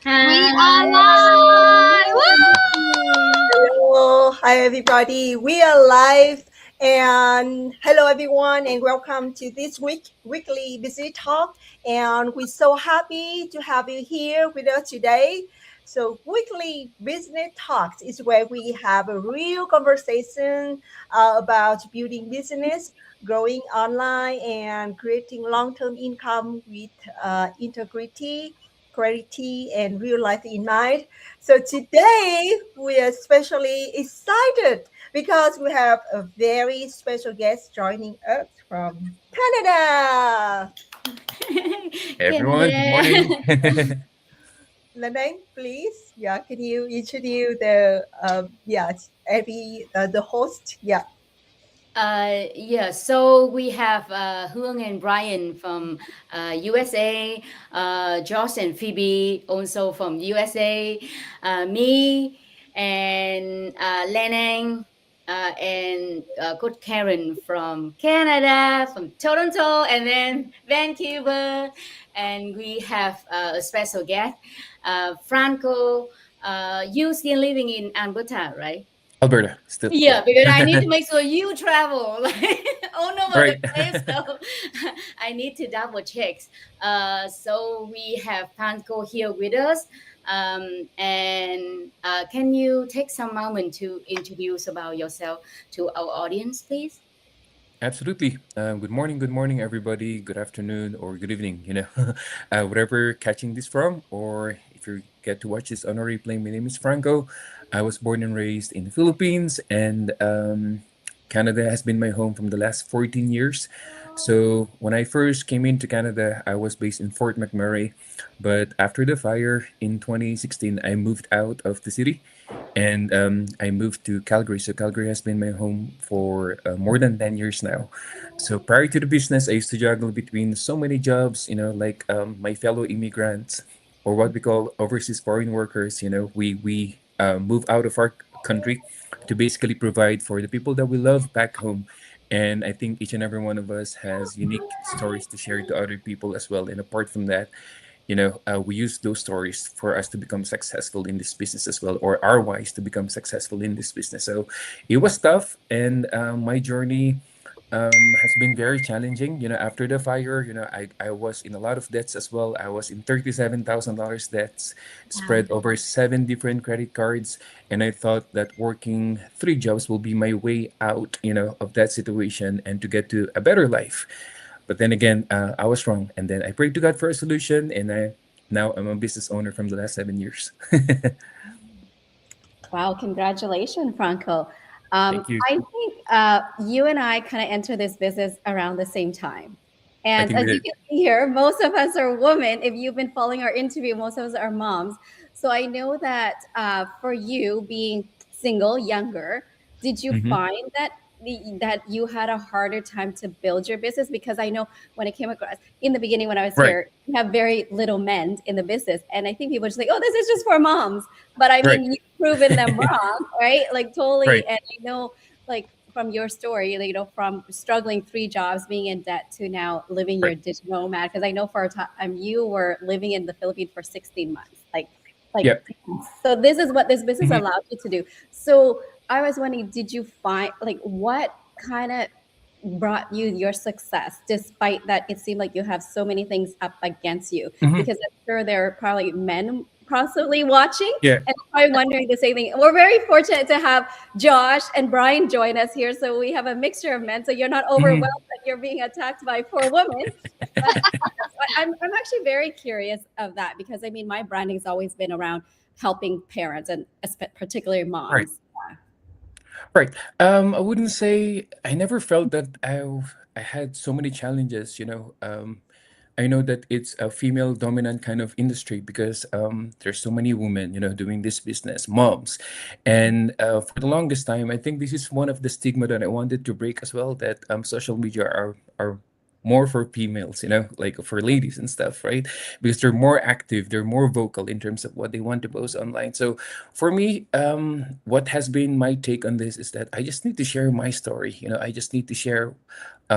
We are live! Woo! Hello, hi everybody. We are live, and hello everyone, and welcome to this weekly Busy Talk. And we're so happy to have you here with us today. So, weekly business talks is where we have a real conversation about building business, growing online, and creating long-term income with integrity, clarity, and real life in mind. So today we are especially excited because we have a very special guest joining us from Canada. Hey everyone, good morning. Canada. Lanang, please. Yeah, can you introduce the every the host? Yeah. Yeah, so we have Hương and Brian from USA, Josh and Phoebe also from USA, me and Lenang and Coach Karen from Canada, from Toronto, and then Vancouver. And we have a special guest, Franco. You still living in Alberta, right? Alberta, still, yeah. Yeah, because I need to make sure you travel like all over the Right. place. So I need to double check. So we have Panko here with us. And can you take some moment to introduce about yourself to our audience, please? Absolutely. Good morning, everybody. Good afternoon or good evening. Whatever catching this from, or if you get to watch this on a replay. My name is Franco. I was born and raised in the Philippines, and Canada has been my home from the last 14 years. So when I first came into Canada, I was based in Fort McMurray, but after the fire in 2016, I moved out of the city and I moved to Calgary. So Calgary has been my home for more than 10 years now. So prior to the business, I used to juggle between so many jobs, like my fellow immigrants or what we call overseas foreign workers. We move out of our country to basically provide for the people that we love back home. And I think each and every one of us has unique stories to share to other people as well. And apart from that, we use those stories for us to become successful in this business as well, or our wise to become successful in this business. So it was tough, and my journey has been very challenging. After the fire, I was in a lot of debts as well. I was in $37,000 debts Wow. spread over 7 different credit cards, and I thought that working 3 jobs will be my way out, of that situation and to get to a better life. But then again, I was wrong. And then I prayed to God for a solution, and now I'm a business owner from the last 7 years. Wow, congratulations, Franco. Thank you. I think you and I kind of entered this business around the same time. I And think we as you did. can see here, most of us are women. If you've been following our interview, most of us are moms. So I know that for you being single, younger, did you Hmm. find that that you had a harder time to build your business? Because I know when I came across in the beginning when I was Right, here, we have very little men in the business, and I think people just like, oh, this is just for moms. But I right, mean, you've proven them wrong, right? Like totally. right, And I know, like from your story, like, from struggling 3 jobs, being in debt to now living right. your digital nomad. Because I know for a time you were living in the Philippines for 16 months, like. Yeah. So this is what this business Hmm. allowed you to do. So I was wondering, did you find like what kind of brought you your success despite that it seemed like you have so many things up against you? Hmm. Because I'm sure there are probably men possibly watching Yeah. and probably wondering the same thing. We're very fortunate to have Josh and Brian join us here, so we have a mixture of men, so you're not overwhelmed Hmm. that you're being attacked by 4 women. But I'm actually very curious of that, because I mean my branding has always been around helping parents and particularly Right, moms. right. I wouldn't say I never felt that I had so many challenges. I know that it's a female dominant kind of industry because there's so many women, doing this business, moms. And for the longest time, I think this is one of the stigma that I wanted to break as well, that social media are more for females, like for ladies and stuff, right? Because they're more active, they're more vocal in terms of what they want to post online. So for me, what has been my take on this is that I just need to share my story. I just need to share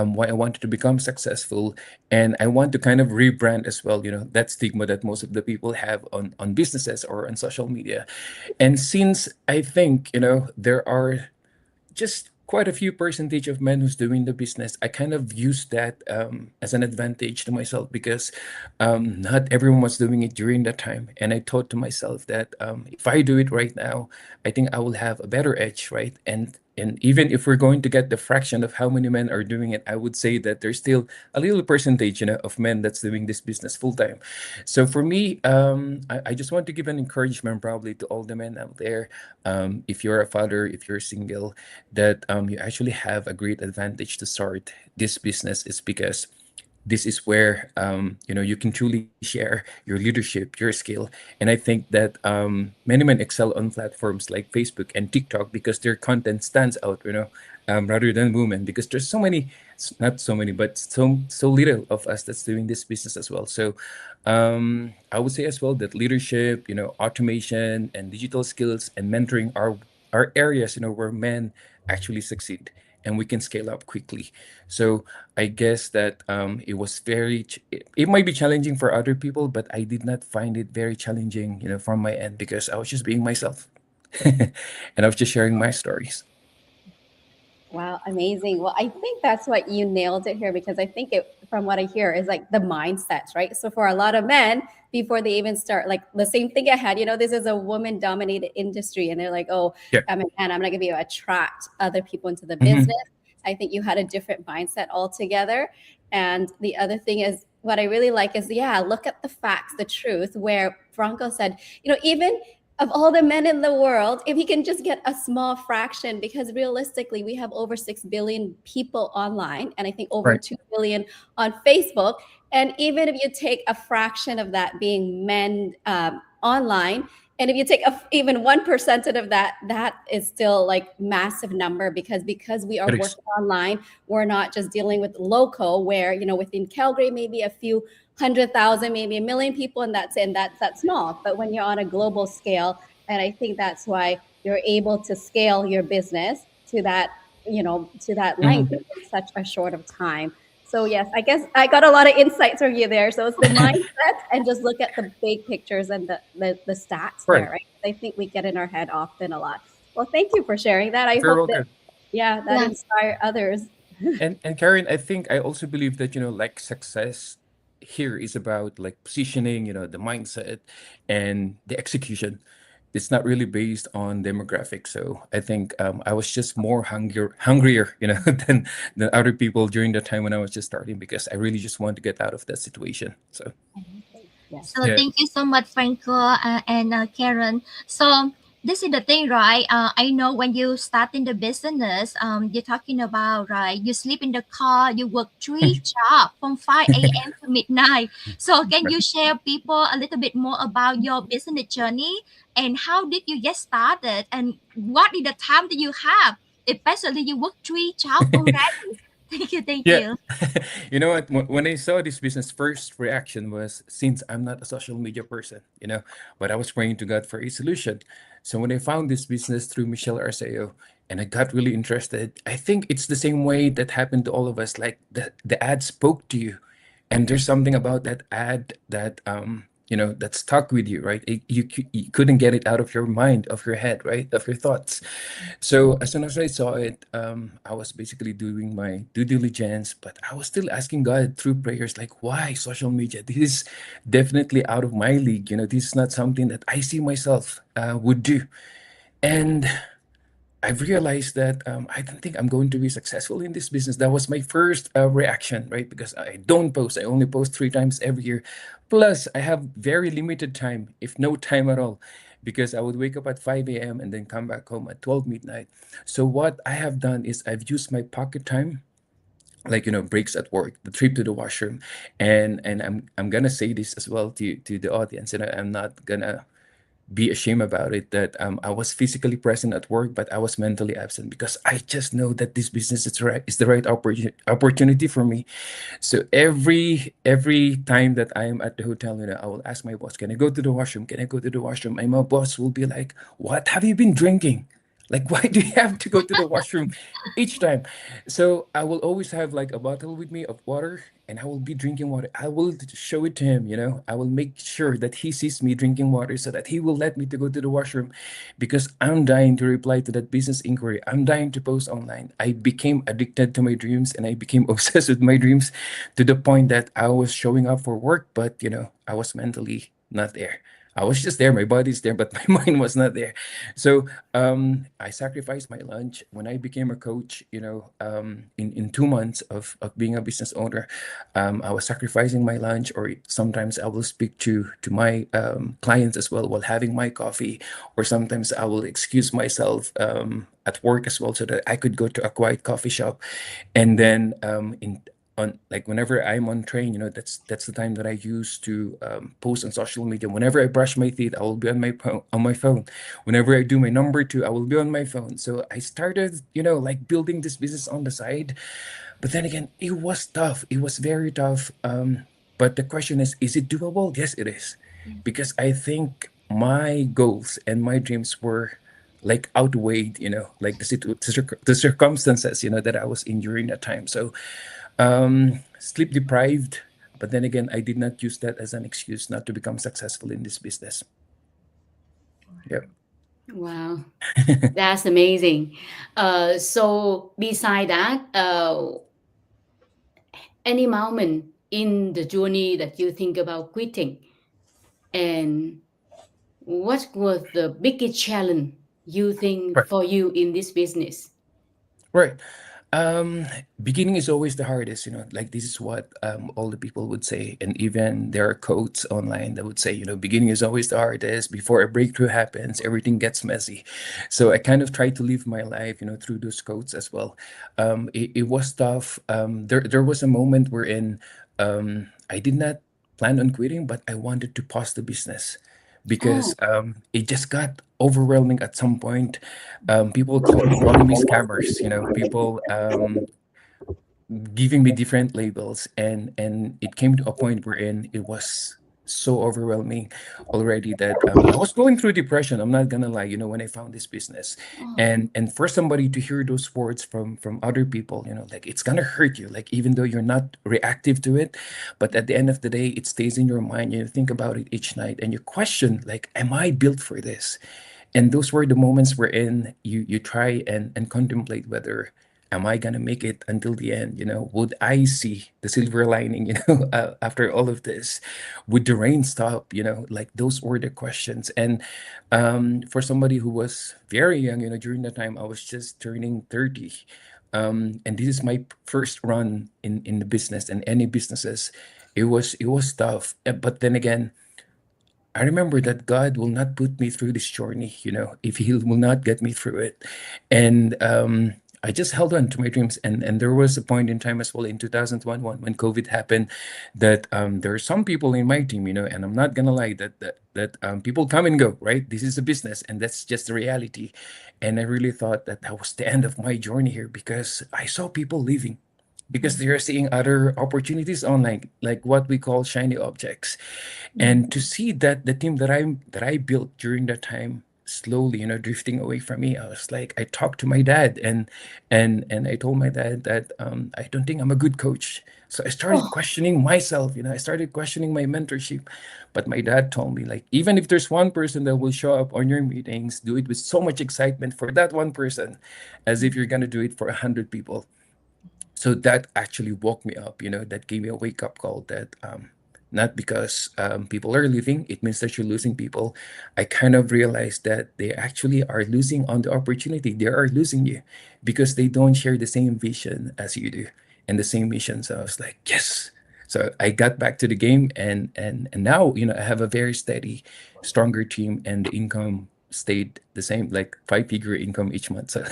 why I wanted to become successful, and I want to kind of rebrand as well. That stigma that most of the people have on businesses or on social media. And since I think there are just quite a few percentage of men who's doing the business, I kind of use that as an advantage to myself, because not everyone was doing it during that time. And I thought to myself that if I do it right now, I think I will have a better edge, right? And even if we're going to get the fraction of how many men are doing it, I would say that there's still a little percentage, of men that's doing this business full time. So for me, I just want to give an encouragement probably to all the men out there. If you're a father, if you're single, that you actually have a great advantage to start this business, is because this is where you can truly share your leadership, your skill. And I think that many men excel on platforms like Facebook and TikTok because their content stands out, rather than women, because there's so many, not so many, but so little of us that's doing this business as well. So I would say as well that leadership, automation and digital skills and mentoring are areas where men actually succeed, and we can scale up quickly. So I guess that it was it might be challenging for other people, but I did not find it very challenging, from my end, because I was just being myself. And I was just sharing my stories. Wow, amazing. Well, I think that's what you nailed it here, because I think it, from what I hear, is like the mindsets, right? So for a lot of men, before they even start, like the same thing I had, this is a woman dominated industry, and they're like, oh, Yeah. I'm a man, I'm not gonna be able to attract other people into the Mhm. business. I think you had a different mindset altogether. And the other thing is, what I really like is, yeah, look at the facts, the truth, where Franco said, even of all the men in the world, if he can just get a small fraction, because realistically, we have over 6 billion people online, and I think over Right. 2 billion on Facebook. And even if you take a fraction of that being men online, and if you take even 1% of that, that is still like massive number, because we are It is. working online. We're not just dealing with local, where within Calgary maybe a few 100,000, maybe a million people, and that's small. But when you're on a global scale, and I think that's why you're able to scale your business to that length Mhm. in such a short of time. So yes, I guess I got a lot of insights from you there. So it's the mindset, and just look at the big pictures and the stats Right. there, right? I think we get in our head often a lot. Well, thank you for sharing that. I Very hope well that, good. yeah, that Yeah. inspire others. And Karen, I think I also believe that, like success here is about like positioning, the mindset and the execution. It's not really based on demographics. So I think I was just more hungrier, than other people during the time when I was just starting, because I really just want to get out of that situation. So Yes. So yeah. thank you so much, Franco and Karen. So this is the thing, right? I know when you start in the business, you're talking about, right? You sleep in the car, you work three jobs from 5 a.m. to midnight. So can Right. you share people a little bit more about your business journey, and how did you get started, and what is the time that you have, especially you work three jobs already? Thank you, thank Yeah. you. You know what? When I saw this business, first reaction was, since I'm not a social media person, but I was praying to God for a solution. So when I found this business through Michelle Arceo, and I got really interested, I think it's the same way that happened to all of us. Like the ad spoke to you, and there's something about that ad that that stuck with you, right? You couldn't get it out of your mind, of your head, right, of your thoughts. So as soon as I saw it, I was basically doing my due diligence, but I was still asking God through prayers, like, why social media? This is definitely out of my league. This is not something that I see myself would do. And I've realized that I don't think I'm going to be successful in this business. That was my first reaction, right? Because I don't post. I only post 3 times every year. Plus, I have very limited time, if no time at all, because I would wake up at 5 a.m. and then come back home at 12 midnight. So what I have done is I've used my pocket time, like breaks at work, the trip to the washroom, and I'm gonna say this as well to the audience, and I'm not gonna be ashamed about it, that I was physically present at work, but I was mentally absent, because I just know that this business is the right opportunity for me. So every time that I am at the hotel, I will ask my boss, "Can I go to the washroom? Can I go to the washroom?" And my boss will be like, "What have you been drinking? Like, why do you have to go to the washroom each time? So I will always have like a bottle with me of water, and I will be drinking water. I will show it to him, you know. I will make sure that he sees me drinking water so that he will let me to go to the washroom, because I'm dying to reply to that business inquiry. I'm dying to post online. I became addicted to my dreams, and I became obsessed with my dreams to the point that I was showing up for work, but I was mentally not there. I was just there, my body's there, but my mind was not there. So I sacrificed my lunch when I became a coach. In 2 months of being a business owner, I was sacrificing my lunch, or sometimes I will speak to my clients as well while having my coffee, or sometimes I will excuse myself at work as well so that I could go to a quiet coffee shop, and then in on like whenever I'm on train, that's the time that I use to post on social media. Whenever I brush my teeth, I will be on my phone. Whenever I do my number two, I will be on my phone. So I started, like building this business on the side. But then again, it was tough. It was very tough. But the question is it doable? Yes, it is. Because I think my goals and my dreams were like outweighed, like the circumstances, that I was in during that time. So sleep deprived, but then again, I did not use that as an excuse not to become successful in this business. Yep. Wow, that's amazing. So beside that, any moment in the journey that you think about quitting, and what was the biggest challenge you think Right. for you in this business? Right. Um, Beginning is always the hardest, like this is what all the people would say. And even there are quotes online that would say, beginning is always the hardest. Before a breakthrough happens, everything gets messy. So I kind of tried to live my life, through those quotes as well. It was tough. There was a moment wherein I did not plan on quitting, but I wanted to pause the business Oh, because it just got overwhelming at some point. People calling me scammers, people giving me different labels, and it came to a point wherein it was so overwhelming already that I was going through depression. I'm not gonna lie, when I found this business, oh, and for somebody to hear those words from other people, like it's gonna hurt you, like even though you're not reactive to it, but at the end of the day, it stays in your mind. You think about it each night, and you question, like, am I built for this? And those were the moments wherein you try and contemplate whether am I gonna make it until the end? Would I see the silver lining? After all of this, would the rain stop? Like those were the questions. And for somebody who was very young, during that time, I was just turning 30. And this is my first run in the business and any businesses. It was tough. But then again, I remember that God will not put me through this journey, if He will not get me through it. And I just held on to my dreams. And there was a point in time as well in 2021 when COVID happened that there are some people in my team, and I'm not gonna lie that people come and go, right? This is a business, and that's just the reality. And I really thought that that was the end of my journey here because I saw people leaving because they are seeing other opportunities online, like what we call shiny objects. And to see that the team that I built during that time slowly, drifting away from me, I was like, I talked to my dad, and I told my dad that I don't think I'm a good coach. So I started oh, questioning myself, I started questioning my mentorship. But my dad told me, like, even if there's one person that will show up on your meetings, do it with so much excitement for that one person as if you're gonna do it for 100 people. So that actually woke me up, that gave me a wake up call that not because people are leaving, it means that you're losing people. I kind of realized that they actually are losing on the opportunity. They are losing you because they don't share the same vision as you do and the same mission. So I was like, yes. So I got back to the game, and now, I have a very steady, stronger team, and the income stayed the same, like 5-figure income each month. So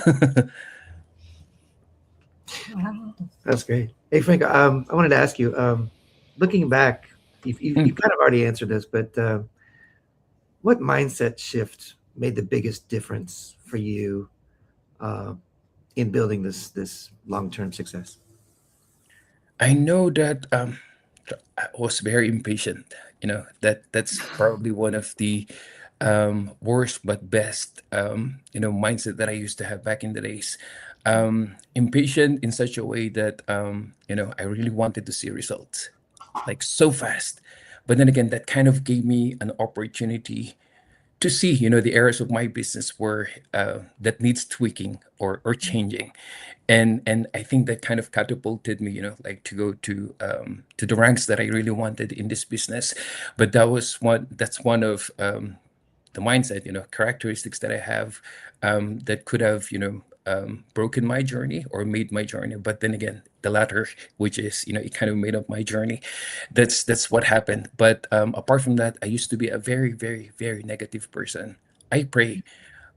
Wow. That's great. Hey, Frank, I wanted to ask you, looking back, you've mm, kind of already answered this, but what mindset shift made the biggest difference for you uh, in building this long-term success? I know that I was very impatient. That's probably one of the worst but best, mindset that I used to have back in the days. Impatient in such a way that, I really wanted to see results like so fast. But then again, that kind of gave me an opportunity to see, the areas of my business where that needs tweaking or changing. And I think that kind of catapulted me, like to go to the ranks that I really wanted in this business. But that's one of the mindset, characteristics that I have, that could have, broken my journey or made my journey. But then again, the latter, which is, it kind of made up my journey. That's what happened. But apart from that, I used to be a very, very, very negative person. I pray,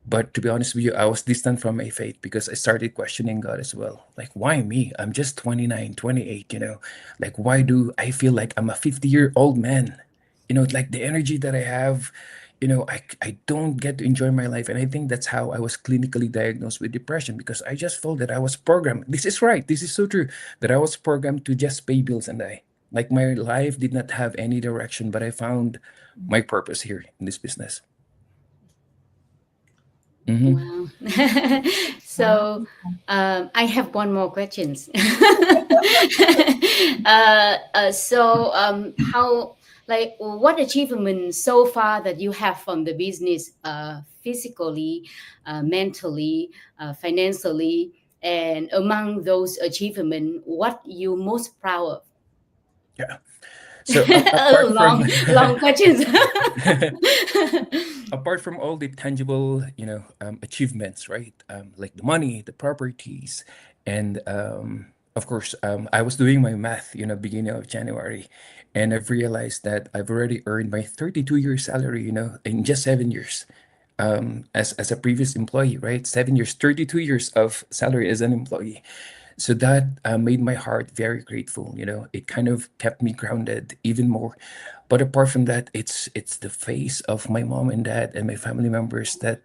but to be honest with you, I was distant from my faith because I started questioning God as well. Like, why me? I'm just 29, 28, Like, why do I feel like I'm a 50-year-old man? Like the energy that I have, I don't get to enjoy my life. And I think that's how I was clinically diagnosed with depression, because I just felt that I was programmed. This is right. This is so true, that I was programmed to just pay bills and die. Like my life did not have any direction, but I found my purpose here in this business. Mm-hmm. Wow. So I have one more questions. How, like, what achievement so far that you have from the business, physically, mentally, financially, and among those achievements, what you most proud of? Yeah. So Oh, apart from long questions. apart from all the tangible, achievements, right? Like the money, the properties, and of course, I was doing my math, beginning of January, and I've realized that I've already earned my 32-year salary, in just 7 years. As a previous employee, right? 7 years, 32 years of salary as an employee. So that made my heart very grateful. It kind of kept me grounded even more. But apart from that, it's the face of my mom and dad and my family members that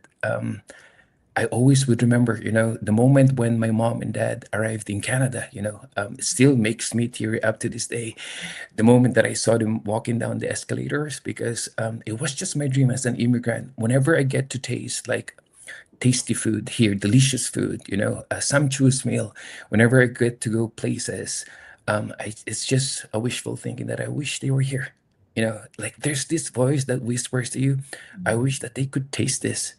I always would remember. The moment when my mom and dad arrived in Canada. It still makes me teary up to this day. The moment that I saw them walking down the escalators, because it was just my dream as an immigrant. Whenever I get to taste like tasty food here, delicious food, a sumptuous meal. Whenever I get to go places, it's just a wishful thinking that I wish they were here. Like there's this voice that whispers to you, I wish that they could taste this.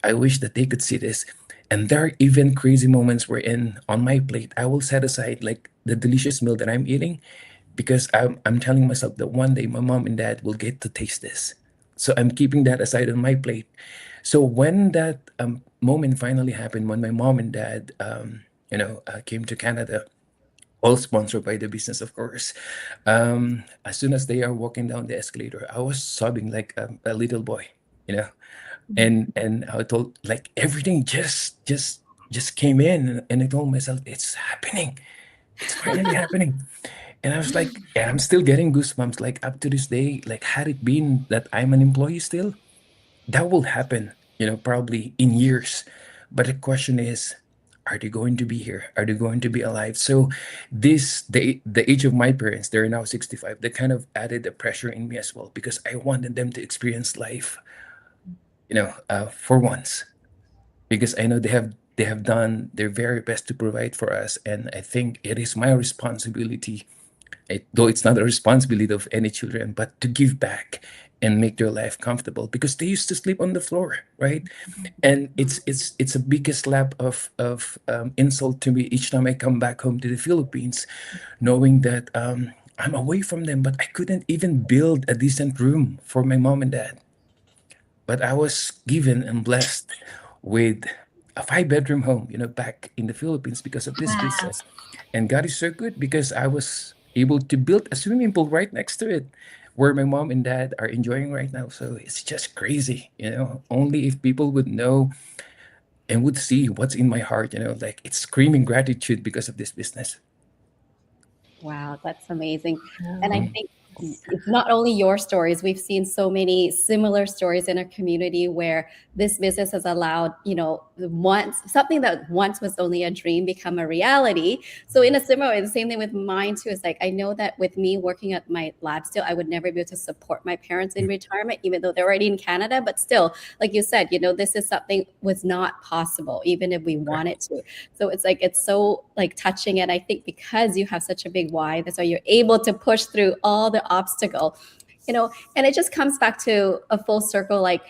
I wish that they could see this. And there are even crazy moments wherein on my plate, I will set aside like the delicious meal that I'm eating, because I'm telling myself that one day my mom and dad will get to taste this. So I'm keeping that aside on my plate. So when that moment finally happened, when my mom and dad, came to Canada, all sponsored by the business, of course. As soon as they are walking down the escalator, I was sobbing like a little boy, you know, and I told like everything just came in, and I told myself it's happening, it's finally happening. And I was like, yeah, I'm still getting goosebumps. Like up to this day, like had it been that I'm an employee still, that will happen, probably in years. But the question is, are they going to be here? Are they going to be alive? So the age of my parents, they're now 65. They kind of added the pressure in me as well, because I wanted them to experience life, for once, because I know they have done their very best to provide for us, and I think it is my responsibility, though it's not a responsibility of any children, but to give back and make their life comfortable, because they used to sleep on the floor, right? And it's a biggest slap of insult to me each time I come back home to the Philippines, knowing that I'm away from them, but I couldn't even build a decent room for my mom and dad. But I was given and blessed with a 5-bedroom home, back in the Philippines because of this Wow. business. And God is so good, because I was able to build a swimming pool right next to it, where my mom and dad are enjoying right now. So it's just crazy, Only if people would know and would see what's in my heart, like it's screaming gratitude because of this business. Wow, that's amazing. And I Mm. think it's not only your stories. We've seen so many similar stories in our community where this business has allowed, once something that once was only a dream become a reality. So in a similar way, the same thing with mine too. Is like, I know that with me working at my lab still, I would never be able to support my parents in retirement, even though they're already in Canada. But still, like you said, this is something was not possible, even if we wanted to. So it's like, it's so like touching. And I think because you have such a big why, that's why you're able to push through all the obstacle, and it just comes back to a full circle. Like,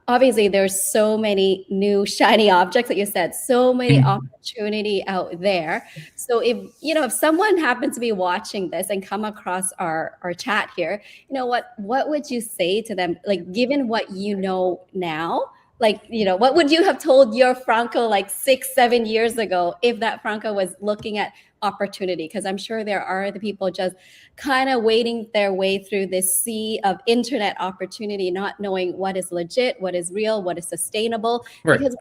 obviously there's so many new shiny objects that you said, so many opportunity out there. So if someone happens to be watching this and come across our chat here, what would you say to them, like, given what you know now? Like, what would you have told your Franco like 6-7 years ago if that Franco was looking at opportunity? Because I'm sure there are the people just kind of wading their way through this sea of internet opportunity, not knowing what is legit, what is real, what is sustainable. Right. Because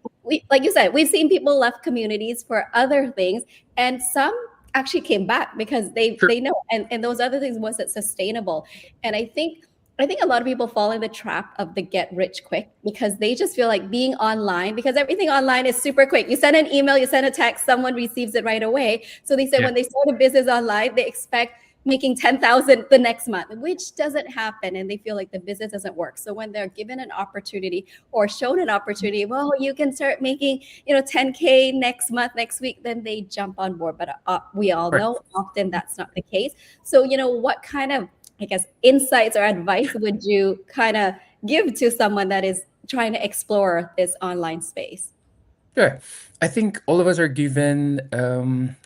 like you said, we've seen people left communities for other things, and some actually came back because they know, and those other things wasn't sustainable. And I think a lot of people fall in the trap of the get rich quick because they just feel like being online, because everything online is super quick. You send an email, you send a text, someone receives it right away. So they say when they start a business online, they expect making 10,000 the next month, which doesn't happen. And they feel like the business doesn't work. So when they're given an opportunity or shown an opportunity, well, you can start making, 10K next month, next week, then they jump on board. But we all know often that's not the case. So, what kind of, I guess, insights or advice would you kind of give to someone that is trying to explore this online space? Sure. I think all of us are given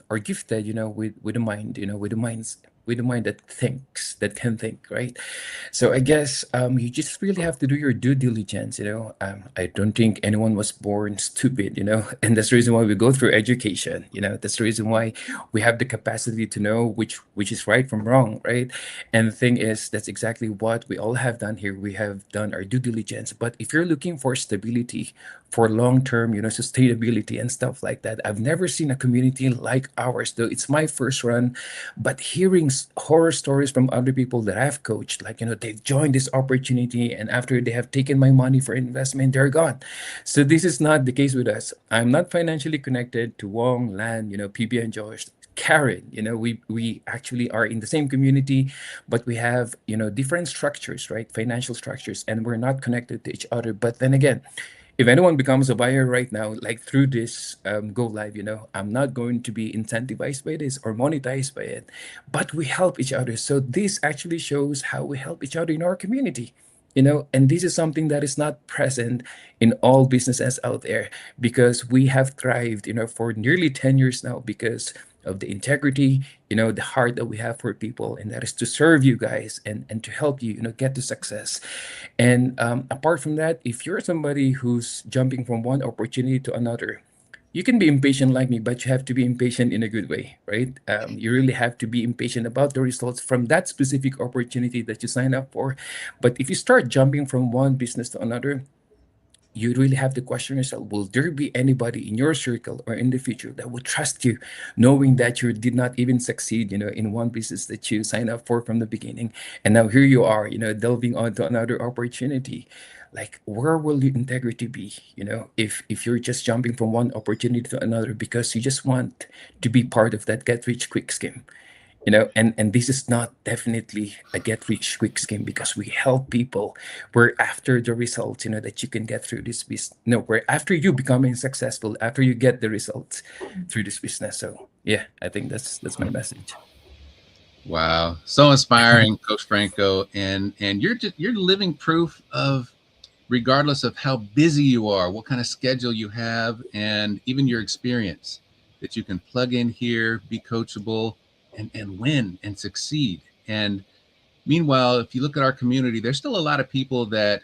or gifted, with a mind, with a mind that thinks, that can think, right? So I guess you just really have to do your due diligence. I don't think anyone was born stupid, and that's the reason why we go through education. That's the reason why we have the capacity to know which is right from wrong, right? And the thing is, that's exactly what we all have done here. We have done our due diligence. But if you're looking for stability, for long term, sustainability and stuff like that, I've never seen a community like ours, though it's my first run. But hearing horror stories from other people that I've coached, like, they've joined this opportunity and after they have taken my money for investment, they're gone. So this is not the case with us. I'm not financially connected to Wong, Lan, PB and Josh, Karen. We actually are in the same community, but we have, different structures, right? Financial structures, and we're not connected to each other. But then again, if anyone becomes a buyer right now, like through this go live, I'm not going to be incentivized by this or monetized by it, but we help each other. So this actually shows how we help each other in our community, and this is something that is not present in all businesses out there, because we have thrived, for nearly 10 years now because of the integrity, the heart that we have for people, and that is to serve you guys and to help you, get to success. And apart from that, if you're somebody who's jumping from one opportunity to another, you can be impatient like me, but you have to be impatient in a good way, right? You really have to be impatient about the results from that specific opportunity that you sign up for. But if you start jumping from one business to another, you really have to question yourself, will there be anybody in your circle or in the future that would trust you, knowing that you did not even succeed, in one business that you signed up for from the beginning, and now here you are, delving onto another opportunity. Like, where will your integrity be, if you're just jumping from one opportunity to another because you just want to be part of that get rich quick scheme? And this is not definitely a get rich quick scheme, because we help people. We're after the results, that you can get through this business. No, we're after you becoming successful, after you get the results through this business. So yeah, I think that's my message. Wow, so inspiring, Coach Franco, and you're living proof of, regardless of how busy you are, what kind of schedule you have, and even your experience, that you can plug in here, be coachable, and win and succeed. And meanwhile, if you look at our community, there's still a lot of people that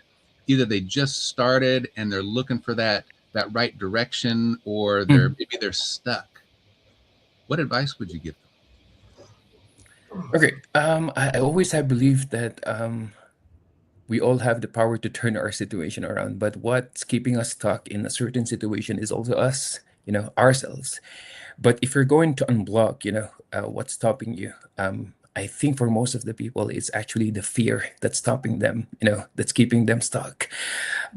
either they just started and they're looking for that right direction, or maybe they're stuck. What advice would you give them? Okay. I always have believed that we all have the power to turn our situation around, but what's keeping us stuck in a certain situation is also us, ourselves. But if you're going to unblock, what's stopping you, I think for most of the people, it's actually the fear that's stopping them, that's keeping them stuck.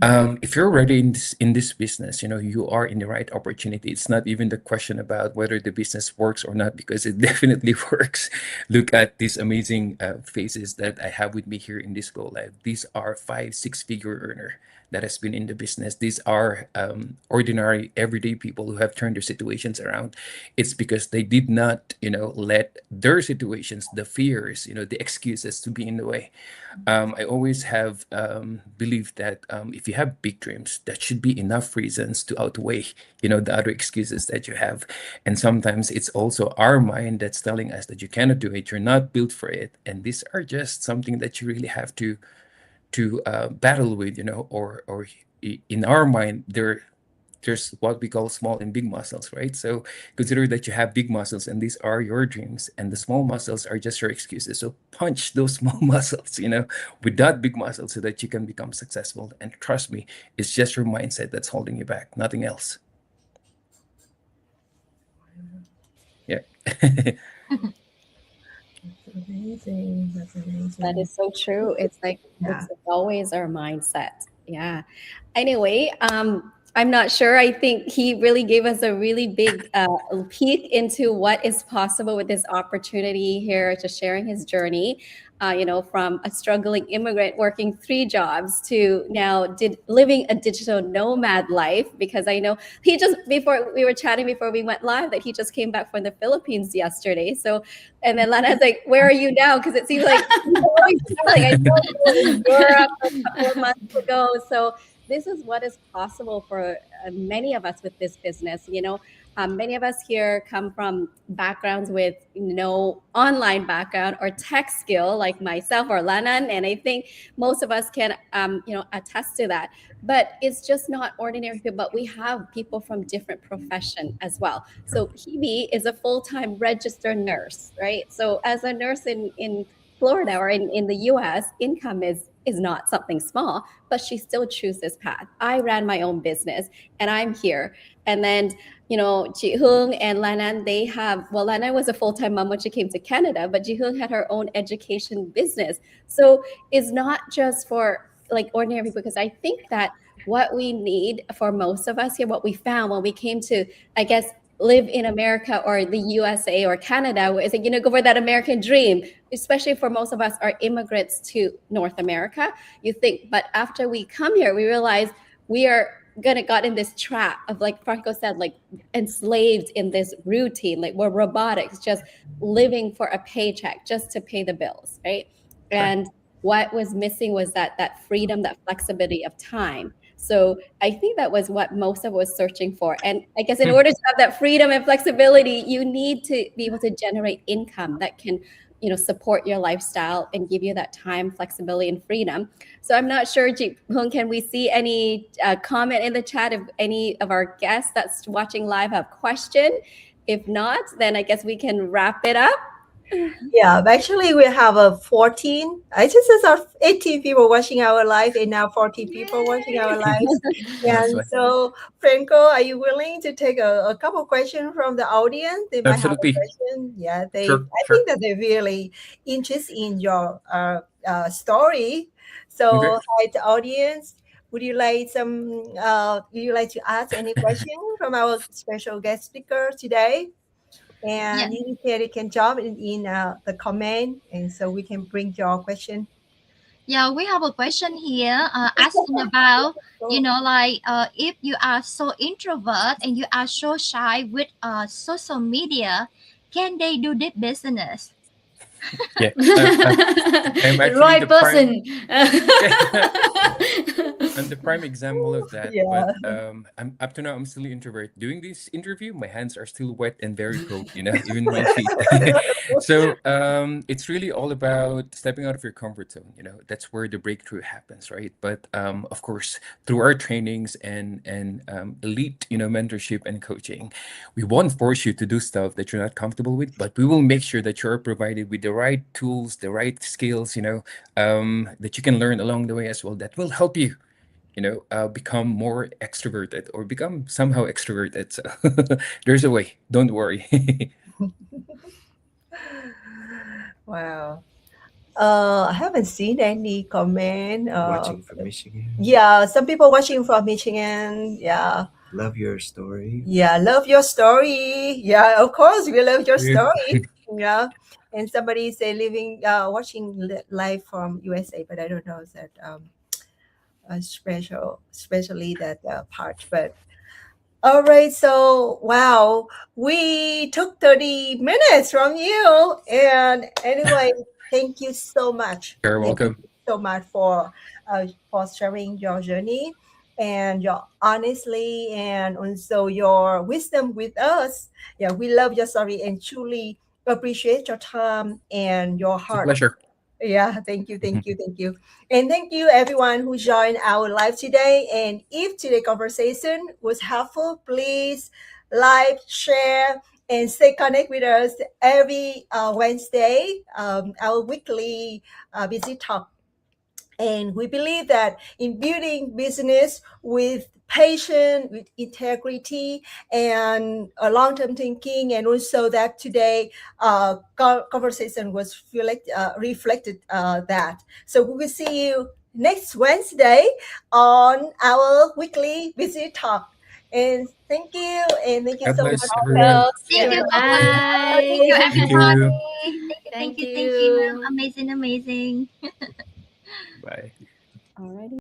If you're already in this business, you are in the right opportunity. It's not even the question about whether the business works or not, because it definitely works. Look at these amazing faces that I have with me here in this Go Live. These are 5, 6 figure earner that has been in the business. These are ordinary, everyday people who have turned their situations around. It's because they did not, let their situations, the fears, the excuses to be in the way. I always have believed that if you have big dreams, that should be enough reasons to outweigh, the other excuses that you have. And sometimes it's also our mind that's telling us that you cannot do it, you're not built for it, and these are just something that you really have to battle with, or in our mind, there's what we call small and big muscles, right? So consider that you have big muscles and these are your dreams, and the small muscles are just your excuses. So punch those small muscles, with that big muscle so that you can become successful. And trust me, it's just your mindset that's holding you back, nothing else. Yeah. Amazing. That's That amazing. is so true. It's like Yeah. it's always our mindset. Yeah. Anyway, I'm not sure. I think he really gave us a really big peek into what is possible with this opportunity here, to sharing his journey. From a struggling immigrant working 3 jobs to now living a digital nomad life. Because I know he just, before we were chatting before we went live, that he just came back from the Philippines yesterday. So, and then Lana's like, "Where are you now?" Because it seems like he's always traveling. I know he was in Europe a couple of months ago. So this is what is possible for many of us with this business. Many of us here come from backgrounds with no online background or tech skill, like myself or Lanan, and I think most of us can, attest to that. But it's just not ordinary people. But we have people from different profession as well. So Hebe is a full-time registered nurse, right? So as a nurse in Florida or in the US, income is not something small, but she still chose this path. I ran my own business and I'm here. And then, Ji Hung and Lanan, Lanan was a full-time mom when she came to Canada, but Ji Hung had her own education business. So it's not just for like ordinary people, because I think that what we need for most of us here, what we found when we came to, I guess, live in America or the USA or Canada, is like, go for that American dream, especially for most of us are immigrants to North America. You think, but after we come here, we realize we are gonna got in this trap of, like Franco said, like enslaved in this routine, like we're robotics, just living for a paycheck just to pay the bills, right? And what was missing was that freedom, that flexibility of time. So I think that was what most of us was searching for. And I guess in order to have that freedom and flexibility, you need to be able to generate income that can, support your lifestyle and give you that time, flexibility, and freedom. So I'm not sure, Ji Hung, can we see any comment in the chat if any of our guests that's watching live have question? If not, then I guess we can wrap it up. Yeah, actually, we have a 14. I just saw 18 people watching our live, and now 40 people watching our lives. That's And why. so, Franco, are you willing to take a couple questions from the audience? They might have a Absolutely. question. Yeah, Sure, I sure. think that they're really interested in your story. Okay. So, hi, the audience. Would you like to ask any question from our special guest speaker today? Yeah. And you can drop it in the comment, and so we can bring your question. Yeah, we have a question here asking about, So, like if you are so introvert and you are so shy with social media, can they do this business? Yeah. I'm The actually right the prime. person. I'm the prime example of that, but yeah. I'm up to now. I'm still introvert. Doing this interview, my hands are still wet and very cold. Even my feet. So it's really all about stepping out of your comfort zone. That's where the breakthrough happens, right? But of course, through our trainings and elite, mentorship and coaching, we won't force you to do stuff that you're not comfortable with, but we will make sure that you're provided with the right tools, the right skills, that you can learn along the way as well. That will help you, become more extroverted or become somehow extroverted. So there's a way. Don't worry. Wow. I haven't seen any comment. Watching from Michigan. Yeah, some people watching from Michigan. Yeah. Love your story. Yeah, love your story. Yeah, of course, we love your Yeah. story. Yeah. And somebody say living, watching live from USA, but I don't know that especially that part. But all right, so wow, we took 30 minutes from you. And anyway, thank you so much. You're Thank welcome. you so much for sharing your journey and your honestly and also your wisdom with us. Yeah, we love your story and truly appreciate your time and your It's a heart. pleasure. Yeah, thank you, thank you, thank you. And thank you everyone who joined our live today. And if today's conversation was helpful, please like, share, and stay connected with us every Wednesday, our weekly busy talk. And we believe that in building business with patience, with integrity, and a long-term thinking, and also that today conversation was reflected that. So we will see you next Wednesday on our weekly visit talk. And thank you God so much bless for everyone. So, see you Thank you next all. Thank you, Bye. Thank everybody. you. Thank you, thank you, Thank thank you. you. Amazing, amazing. Bye. Alrighty.